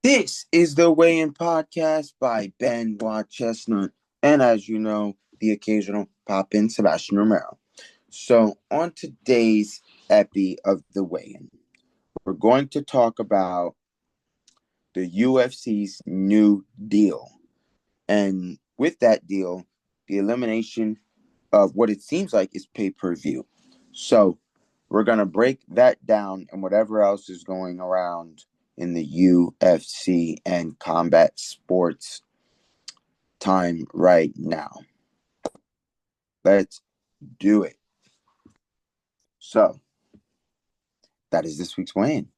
This is the Weigh-In Podcast by Ben Watt Chestnut, and as you know, the occasional pop-in Sebastian Romero. So on today's epi of the Weigh-In, we're going to talk about the UFC's new deal. And with that deal, the elimination of what it seems like is pay-per-view. So we're going to break that down and whatever else is going around in the UFC and combat sports time right now. Let's do it. So that is this week's weigh-in.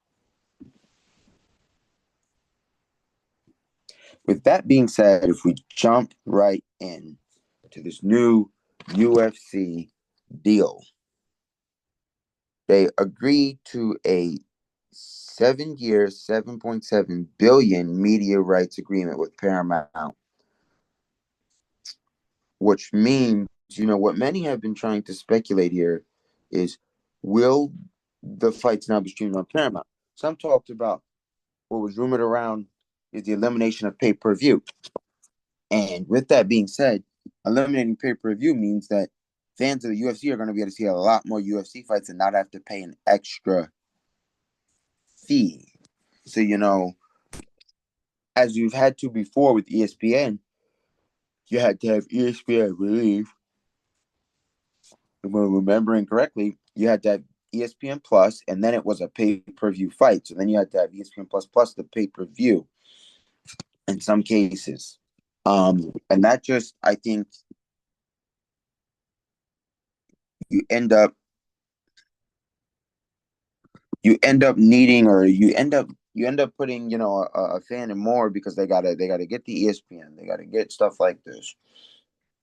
With that being said, if we jump right in to this new UFC deal, they agreed to a 7-year, $7.7 billion media rights agreement with Paramount, which means, what many have been trying to speculate here is, will the fights now be streamed on Paramount? Some talked about what was rumored around is the elimination of pay-per-view. And with that being said, eliminating pay-per-view means that fans of the UFC are going to be able to see a lot more UFC fights and not have to pay an extra fee. So, as you've had to before with ESPN, you had to have ESPN, I believe. If I'm remembering correctly, you had to have ESPN Plus, and then it was a pay-per-view fight. So then you had to have ESPN Plus the pay-per-view in some cases. And that just, I think, you end up needing, or you end up putting, a fan in more because they gotta get the ESPN, they gotta get stuff like this,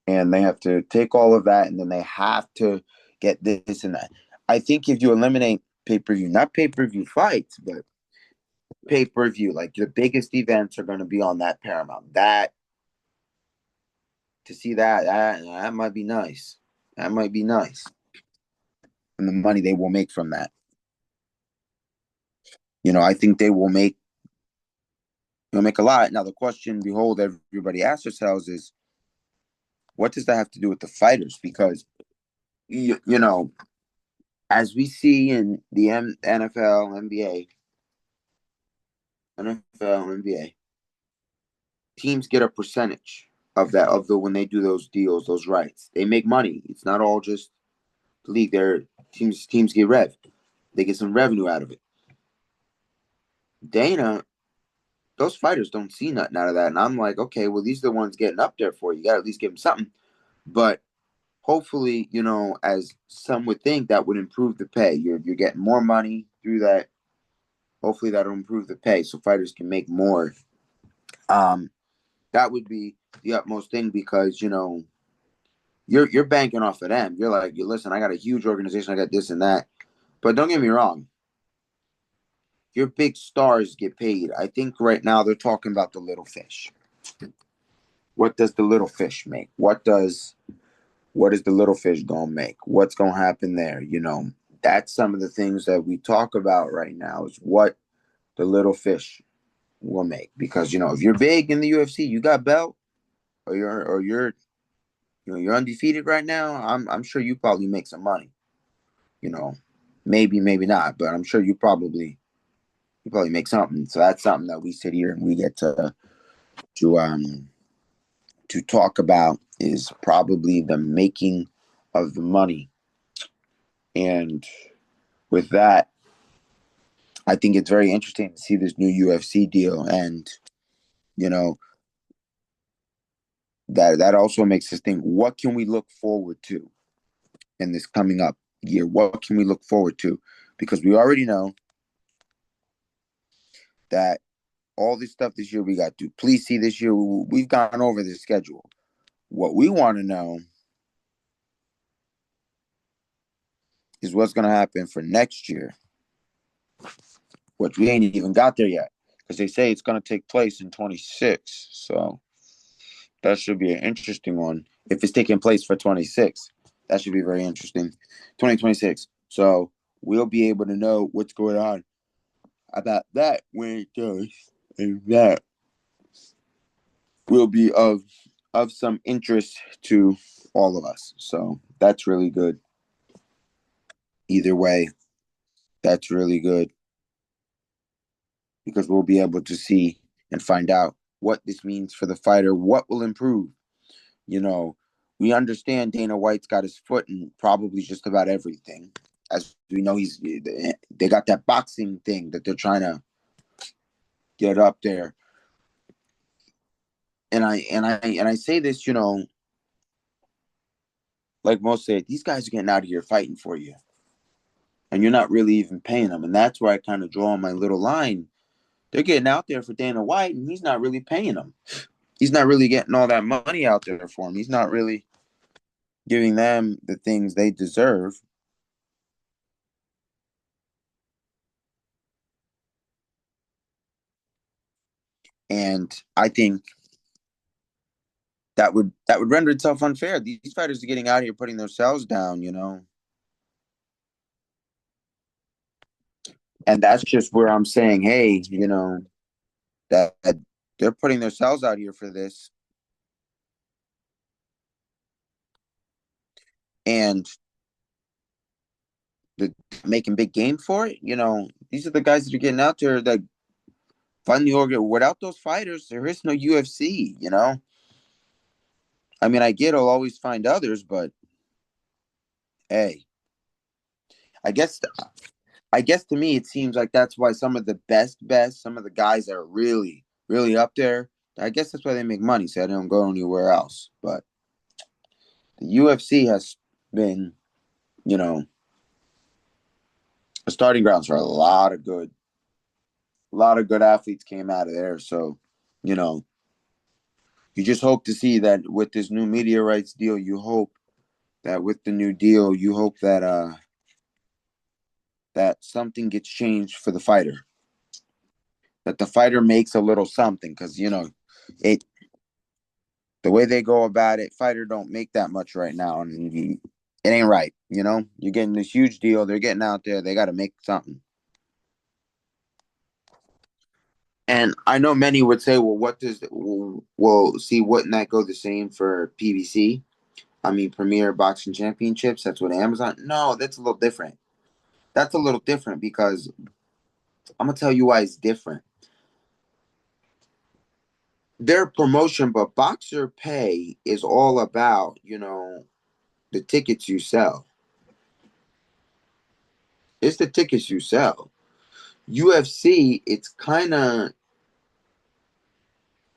and they have to take all of that, and then they have to get this and that. I think if you eliminate pay-per-view, not pay-per-view fights, but pay-per-view, like the biggest events are going to be on that Paramount. That to see that might be nice. That might be nice, and the money they will make from that. I think they will make a lot. Now the question, behold, everybody asks themselves is, what does that have to do with the fighters? Because as we see in the NFL, NBA, teams get a percentage of that, when they do those deals, those rights. They make money. It's not all just the league. Their teams get rev. They get some revenue out of it. Dana, those fighters don't see nothing out of that. And I'm like, okay, well, these are the ones getting up there for you. You got to at least give them something. But hopefully, as some would think, that would improve the pay. You're getting more money through that. Hopefully that'll improve the pay so fighters can make more. That would be the utmost thing, because, you're banking off of them. You're like, listen, I got a huge organization, I got this and that. But don't get me wrong. Your big stars get paid. I think right now they're talking about the little fish. What does the little fish make? What is the little fish gonna make? What's gonna happen there? That's some of the things that we talk about right now, is what the little fish will make. Because if you're big in the UFC, you got belt, or you're undefeated right now. I'm sure you probably make some money. Maybe not, but I'm sure you probably make something. So that's something that we sit here and we get to talk about, is probably the making of the money. And with that, I think it's very interesting to see this new UFC deal. And, that also makes us think, what can we look forward to in this coming up year? What can we look forward to? Because we already know that all this stuff this year, we got to please see this year. We've gone over the schedule. What we want to know is what's going to happen for next year, which we ain't even got there yet, because they say it's going to take place in 26. So that should be an interesting one. If it's taking place for 26, that should be very interesting. 2026. So we'll be able to know what's going on about that when it does. and that will be of some interest to all of us. So that's really good. Either way, that's really good because we'll be able to see and find out what this means for the fighter, what will improve. You know, we understand Dana White's got his foot in probably just about everything. As we know, they got that boxing thing that they're trying to get up there. And I say this, like most say, these guys are getting out of here fighting for you, and you're not really even paying them. And that's where I kind of draw my little line. They're getting out there for Dana White, and he's not really paying them. He's not really getting all that money out there for him. He's not really giving them the things they deserve. And I think that would render itself unfair. These fighters are getting out here putting themselves down. And that's just where I'm saying, hey, that they're putting themselves out here for this, and the making big game for it. These are the guys that are getting out there that fund the organ. Without those fighters, there is no UFC. I mean, I get I'll always find others, but hey, I guess I guess to me it seems like that's why some of the best, some of the guys that are really, really up there. I guess that's why they make money, so they don't go anywhere else. But the UFC has been, you know, a starting grounds for a lot of good athletes came out of there. So, you know, you just hope to see that with this new media rights deal, you hope that with the new deal, you hope that something gets changed for the fighter. That the fighter makes a little something, because it the way they go about it, fighter don't make that much right now, and it ain't right. You're getting this huge deal. They're getting out there. They got to make something. And I know many would say, well, what does well see? Wouldn't that go the same for PBC? I mean, Premier Boxing Championships. That's what Amazon. No, that's a little different. That's a little different because I'm gonna tell you why it's different. Their promotion, but boxer pay is all about the tickets you sell. It's the tickets you sell. UFC, it's kind of.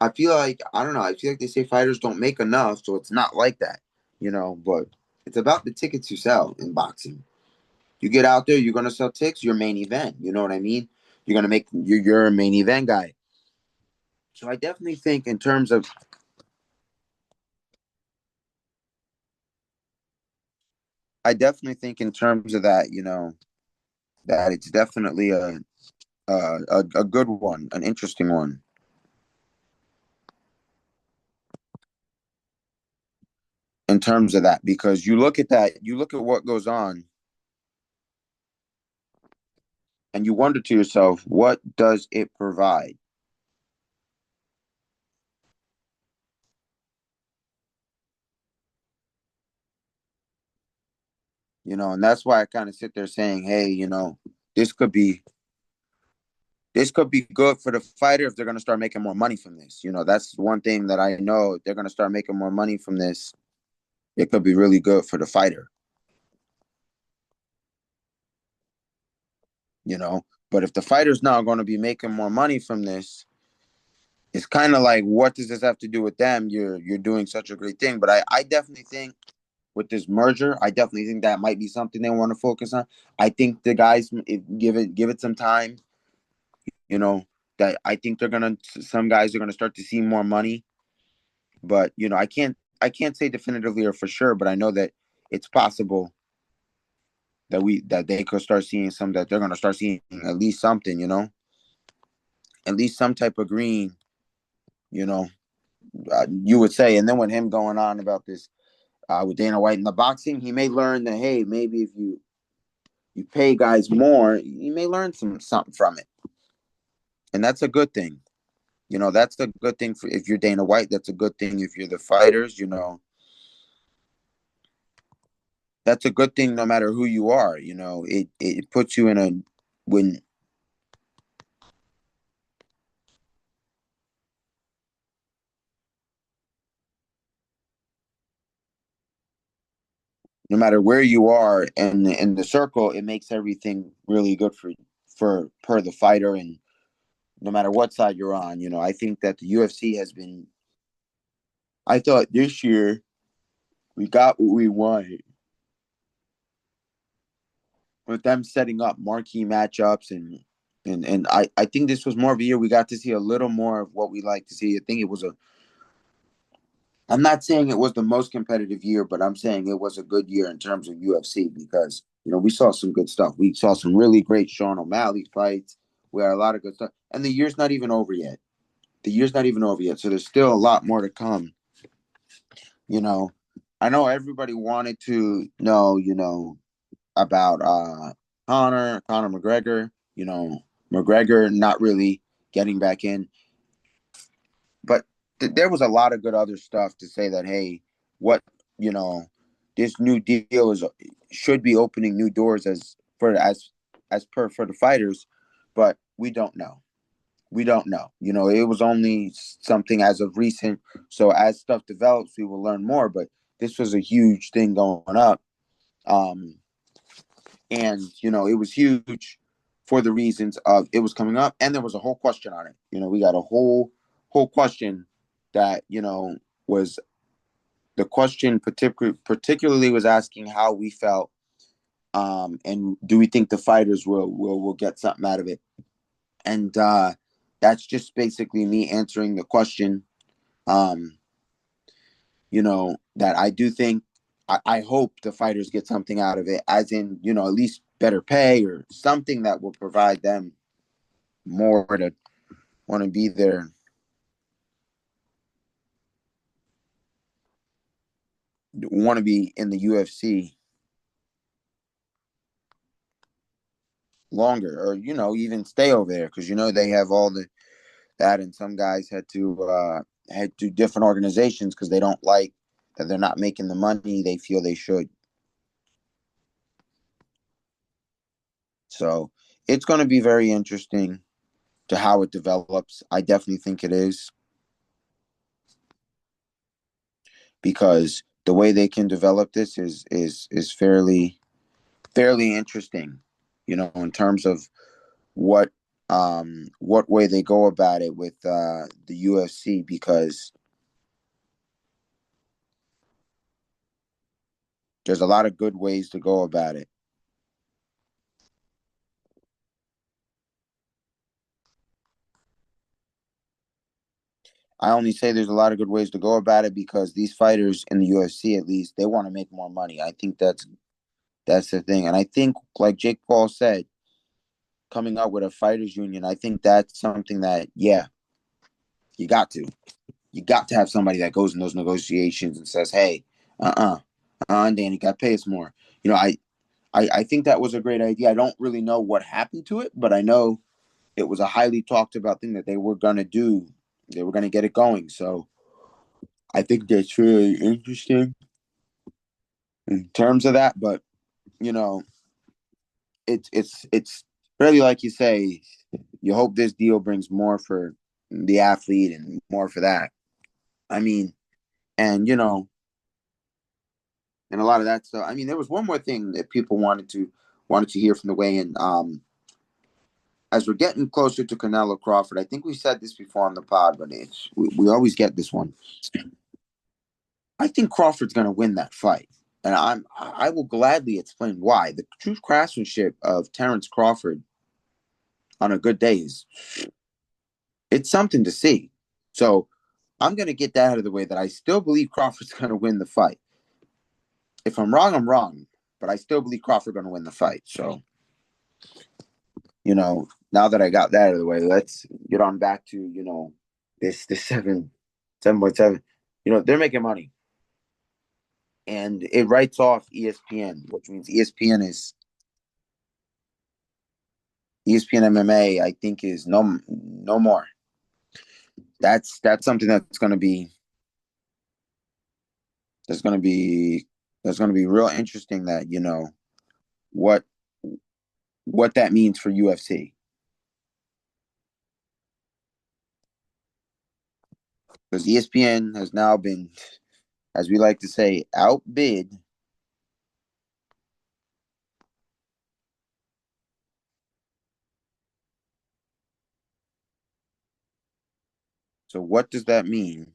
I feel like I don't know. I feel like they say fighters don't make enough, so it's not like that. But it's about the tickets you sell in boxing. You get out there, you're gonna sell tickets. Your main event. You know what I mean? You're gonna make you're a main event guy. So I definitely think in terms of that, that it's definitely a good one, an interesting one in terms of that, because you look at what goes on, and you wonder to yourself, what does it provide? And that's why I kind of sit there saying, hey, this could be this could be good for the fighter if they're going to start making more money from this. That's one thing that I know. If they're going to start making more money from this, it could be really good for the fighter. But if the fighter's not going to be making more money from this, it's kind of like, what does this have to do with them? You're doing such a great thing. But I definitely think with this merger, I definitely think that might be something they want to focus on. I think the guys give it some time. You know that I think some guys are gonna start to see more money. But I can't say definitively or for sure, but I know that it's possible that they could start seeing some that they're gonna start seeing at least something. At least some type of green. You know, you would say, and then with him going on about this with Dana White in the boxing, he may learn that, hey, maybe if you pay guys more, you may learn something from it, and that's a good thing. That's a good thing for if you're Dana White. That's a good thing if you're the fighters. That's a good thing no matter who you are. It puts you in a when no matter where you are in the circle, it makes everything really good for per the fighter and no matter what side you're on. I think that the UFC has been. I thought this year we got what we wanted with them setting up marquee matchups and I think this was more of a year we got to see a little more of what we like to see. I think it was a. I'm not saying it was the most competitive year, but I'm saying it was a good year in terms of UFC because we saw some good stuff. We saw some really great Sean O'Malley fights. We had a lot of good stuff, and the year's not even over yet. The year's not even over yet, so there's still a lot more to come. You know, I know everybody wanted to know, about Conor McGregor. McGregor not really getting back in, but there was a lot of good other stuff to say that hey, what you know, this new deal is should be opening new doors as per for the fighters, but we don't know. We don't know. It was only something as of recent. So as stuff develops, we will learn more. But this was a huge thing going up. Um, and it was huge for the reasons of it was coming up and there was a whole question on it. We got a whole question that was the question particularly was asking how we felt, and do we think the fighters will get something out of it. And that's just basically me answering the question. um that I do think, I hope the fighters get something out of it, as in, at least better pay or something that will provide them more to want to be there, want to be in the UFC longer, or even stay over there because they have all that, and some guys had to different organizations because they don't like that they're not making the money they feel they should. So it's going to be very interesting to how it develops. I definitely think it is because the way they can develop this is fairly interesting, in terms of what way they go about it with the UFC because there's a lot of good ways to go about it. I only say there's a lot of good ways to go about it because these fighters in the UFC, at least, they want to make more money. I think that's the thing, and I think, like Jake Paul said, coming up with a fighters union, I think that's something that, yeah, you got to. You got to have somebody that goes in those negotiations and says, "Hey, Danny, got to pay us more." I think that was a great idea. I don't really know what happened to it, but I know it was a highly talked about thing that they were gonna do. They were gonna get it going. So I think that's really interesting in terms of that. But you know, it's really like you say. You hope this deal brings more for the athlete and more for that. I mean, and and a lot of that stuff. I mean, there was one more thing that people wanted to hear from the weigh-in. As we're getting closer to Canelo Crawford, I think we said this before on the pod, but we always get this one. I think Crawford's going to win that fight, and I will gladly explain why. The true craftsmanship of Terrence Crawford on a good day is it's something to see. So I'm going to get that out of the way. That I still believe Crawford's going to win the fight. If I'm wrong, I'm wrong, but I still believe Crawford going to win the fight. So now that I got that out of the way, let's get on back to this 7.7. They're making money, and it writes off ESPN, which means ESPN MMA. I think is no more. That's something that's going to be that's going to be real interesting. That what what that means for UFC, because ESPN has now been, as we like to say, outbid. So what does that mean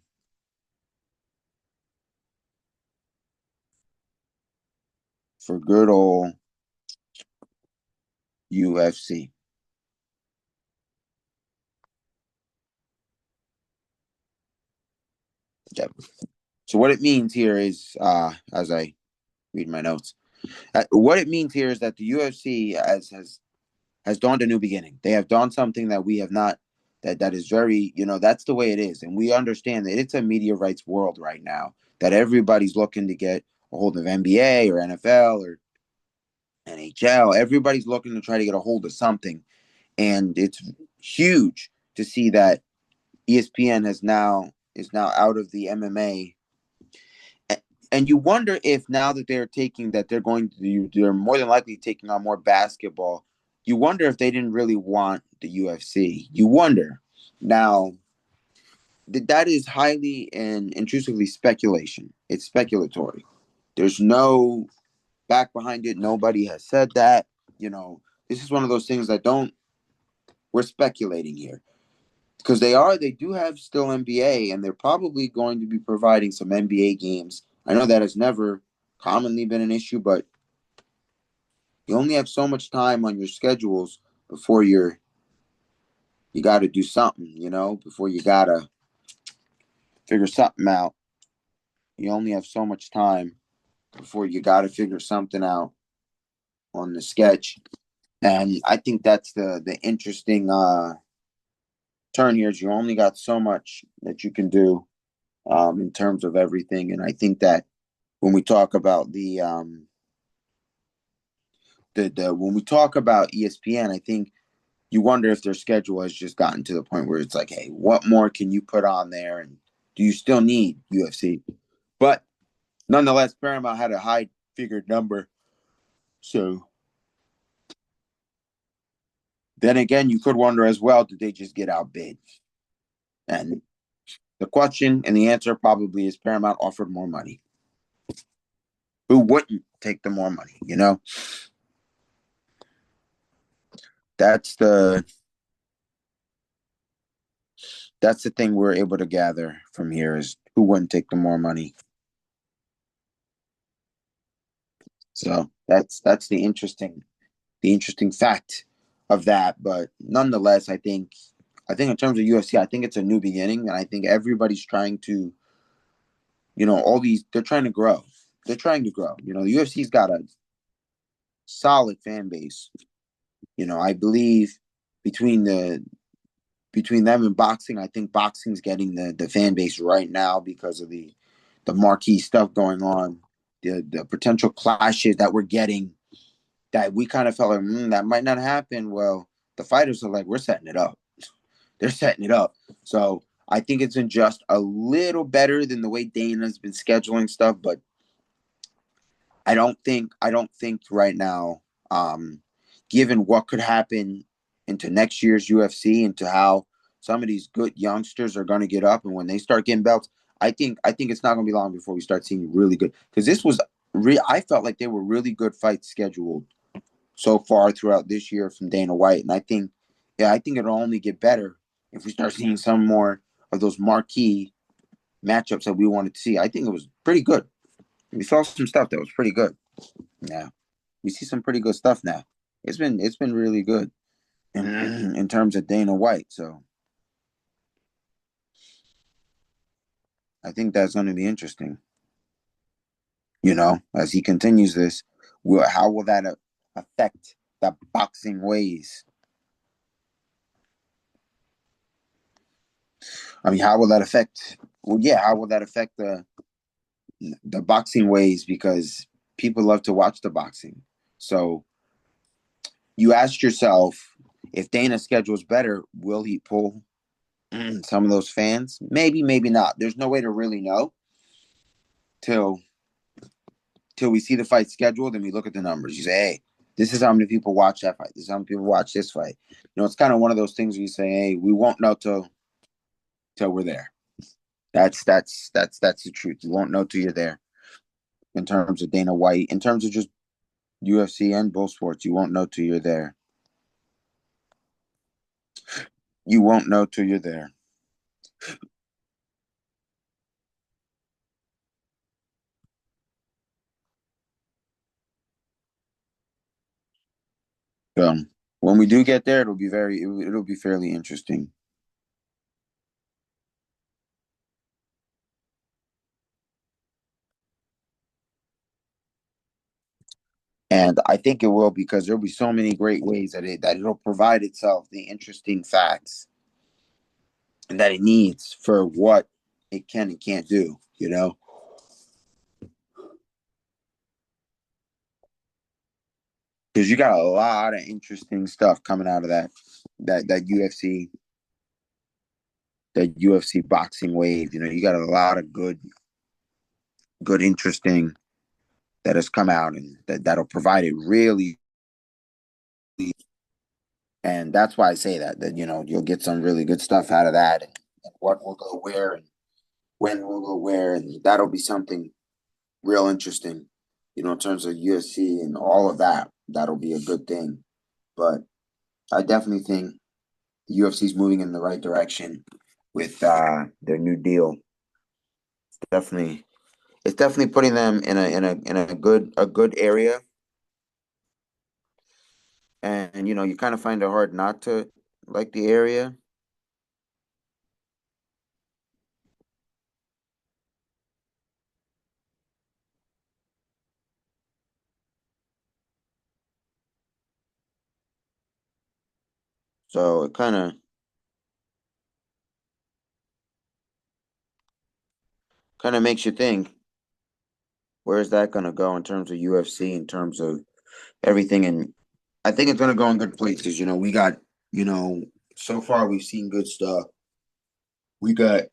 for good old UFC? Yep. So what it means here is, as I read my notes, what it means here is that the UFC has dawned a new beginning. They have done something that we have not. That is very, that's the way it is, and we understand that it's a media rights world right now. That everybody's looking to get a hold of NBA or NFL or NHL. Everybody's looking to try to get a hold of something, and it's huge to see that ESPN is now out of the MMA. And you wonder if now that they're more than likely taking on more basketball. You wonder if they didn't really want the UFC. You wonder. Now, that is highly and intrusively speculation. It's speculatory. There's no back behind it. Nobody has said that. This is one of those things that don't, we're speculating here. Because they do have still NBA, and they're probably going to be providing some NBA games. I know that has never commonly been an issue, but you only have so much time on your schedules before you got to do something, before you got to figure something out. You only have so much time before you got to figure something out on the sketch. And I think that's the interesting turn here is you only got so much that you can do in terms of everything. And I think that when we talk about the when we talk about ESPN, I think you wonder if their schedule has just gotten to the point where it's like, hey, what more can you put on there, and do you still need UFC? But nonetheless, Paramount had a high figured number, so then again, you could wonder as well, did they just get outbid? And the question and the answer probably is Paramount offered more money. Who wouldn't take the more money? That's the that's the thing we're able to gather from here is who wouldn't take the more money. So that's the interesting fact of that. But nonetheless, I think in terms of UFC, I think it's a new beginning, and I think everybody's trying to, all these they're trying to grow. They're trying to grow. The UFC's got a solid fan base. I believe between the between them and boxing, I think boxing's getting the fan base right now because of the marquee stuff going on, the potential clashes that we're getting that we kind of felt like that might not happen. Well, the fighters are like, we're setting it up. They're setting it up. So I think it's in just a little better than the way Dana's been scheduling stuff, but I don't think right now, given what could happen into next year's UFC, into how some of these good youngsters are going to get up, and when they start getting belts, I think it's not going to be long before we start seeing really good. Because I felt like they were really good fights scheduled so far throughout this year from Dana White, and I think it'll only get better if we start seeing some more of those marquee matchups that we wanted to see. I think it was pretty good. We saw some stuff that was pretty good. Yeah, we see some pretty good stuff now. It's been really good in terms of Dana White. So I think that's going to be interesting. As he continues this, how will that affect the boxing ways? I mean, how will that affect? Well, yeah, how will that affect the boxing ways? Because people love to watch the boxing. So you ask yourself, if Dana's schedule is better, will he pull? some of those fans, maybe, maybe not. There's no way to really know till we see the fight scheduled and we look at the numbers. You say, hey, this is how many people watch that fight. This is how many people watch this fight. It's kind of one of those things where you say, hey, we won't know till we're there. That's the truth. You won't know till you're there. In terms of Dana White, in terms of just UFC and both sports, you won't know till you're there. You won't know till you're there. So when we do get there, it'll be fairly interesting. And I think it will, because there'll be so many great ways that it'll provide itself the interesting facts that it needs for what it can and can't do, Because you got a lot of interesting stuff coming out of that UFC boxing wave. You got a lot of good interesting that has come out, and that'll provide it really. And that's why I say that you'll get some really good stuff out of that, and what will go where and when we'll go where, and that'll be something real interesting, in terms of UFC and all of that. That'll be a good thing. But I definitely think UFC is moving in the right direction with their new deal. It's definitely putting them in a good area. And you kind of find it hard not to like the area. So it kind of makes you think, where is that going to go in terms of UFC, in terms of everything? And I think it's going to go in good places. We got, so far we've seen good stuff. We got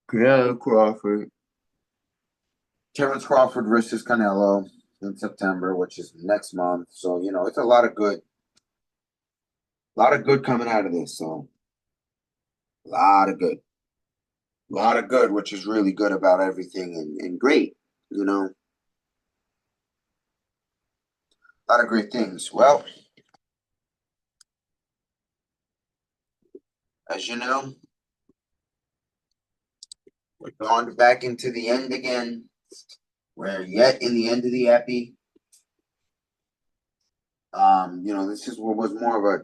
Terrence Crawford versus Canelo in September, which is next month. So, it's a lot of good coming out of this. So, a lot of good, which is really good about everything, and great, a lot of great things. Well, as you know, we're going back into the end again. We're yet in the end of the epi. This is what was more of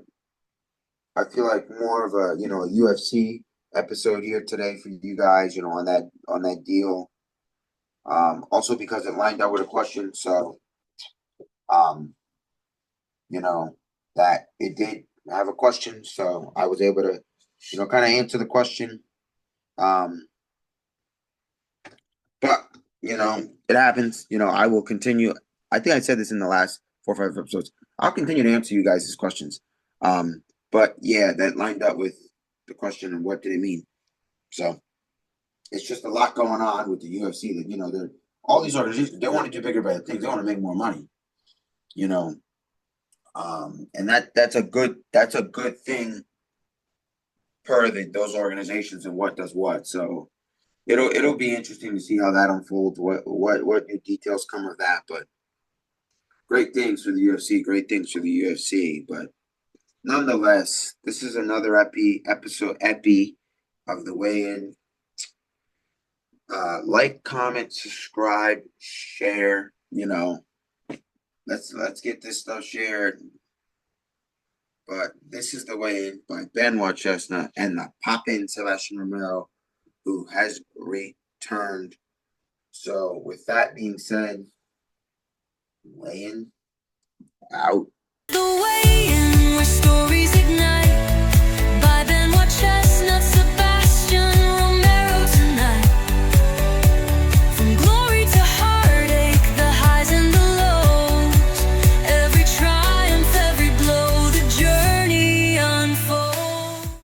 I feel like more of a UFC episode here today for you guys, on that deal. Also because it lined up with a question, so um, that it did have a question, so I was able to, kind of answer the question. But it happens. I will continue. I think I said this in the last 4 or 5 episodes. I'll continue to answer you guys' questions. But yeah, that lined up with the question and what did it mean. So it's just a lot going on with the UFC that they're all these organizations, they want to do bigger, better things. They want to make more money. And that's a good thing per those organizations and what does what. So it'll be interesting to see how that unfolds. What new details come of that, but great things for the UFC. Great things for the UFC. But nonetheless, this is another episode of the weigh-in. Like, comment, subscribe, share. Let's get this stuff shared. But this is the weigh-in by Benoit Chestnut and the pop-in Sebastian Romero, who has returned. So with that being said, weigh-in out. The weigh-in where stories ignite.